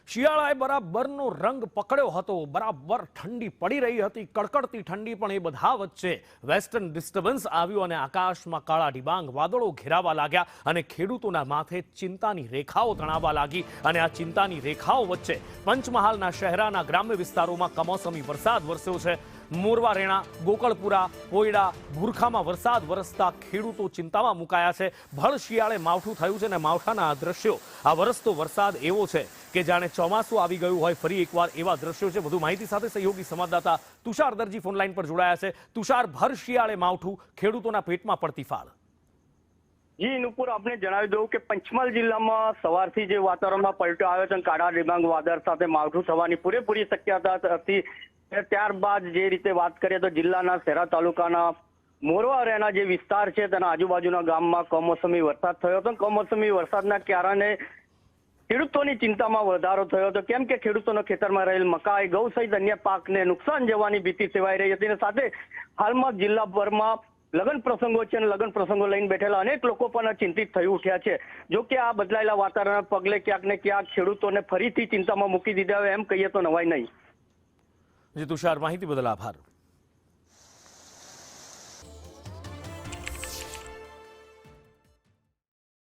શિયાળાએ બરાબરનો રંગ પકડ્યો હતો, બરાબર ઠંડી પડી રહી હતી, કડકડતી ઠંડી, પણ એ બધા વચ્ચે વેસ્ટર્ન ડિસ્ટર્બન્સ આવ્યું અને આકાશમાં કાળા ડિબાંગ વાદળો ઘેરાવા લાગ્યા અને ખેડૂતોના માથે ચિંતાની રેખાઓ તણાવવા લાગી અને આ ચિંતાની રેખાઓ વચ્ચે પંચમહાલના શહેરાના ગ્રામ્ય વિસ્તારોમાં કમોસમી વરસાદ વરસ્યો છે। મોરવા, રેણા, ગોકળપુરા, પોયડા, ભૂરખામાં વરસાદ વરસતા ખેડૂતો ચિંતામાં મુકાયા છે। ભળ શિયાળે માવઠું થયું છે અને માવઠાના આ દ્રશ્યો, આ વરસતો વરસાદ એવો છે કે જાણે ચોમાસું આવી ગયું હોય ફરી એકવાર એવા દ્રશ્યો છે। વધુ માહિતી સાથે સહયોગી સંવાદદાતા તુષાર દરજી ફોનલાઈન પર જોડાયા છે। તુષાર, ભર શિયાળે માવઠું, ખેડૂતોના પેટમાં પડતી ફાળ। જી નુપુર, આપને જણાવી દઉં કે પંચમહાલ જિલ્લામાં સવારથી જે વાતાવરણમાં પલટો આવ્યો છે, કાળા ડિબાંગ વાદળ સાથે માવઠું થવાની પૂરેપૂરી શક્યતા હતી। ત્યારબાદ જે રીતે વાત કરીએ તો જિલ્લાના શહેરા તાલુકાના મોરવા રેના જે વિસ્તાર છે તેના આજુબાજુના ગામમાં કમોસમી વરસાદ થયો હતો। કમોસમી વરસાદના કારણે ખેડૂતોની ચિંતામાં વધારો થયો હતો, કેમ કે ખેડૂતોના ખેતરમાં રહેલ મકાઈ, ઘઉં સહિત અન્ય પાકને નુકસાન જવાની ભીતિ સેવાઈ રહી હતી અને સાથે હાલમાં જિલ્લાભરમાં લગ્ન પ્રસંગો છે અને લગ્ન પ્રસંગો લઈને બેઠેલા અનેક લોકો પણ ચિંતિત થઈ ઉઠ્યા છે। જો કે આ બદલાયેલા વાતાવરણના પગલે ક્યાંક ને ક્યાંક ખેડૂતોને ફરીથી ચિંતામાં મૂકી દીધા હોય એમ કહીએ તો નવાઈ નહીં। જી તુષાર, માહિતી બદલ આભાર।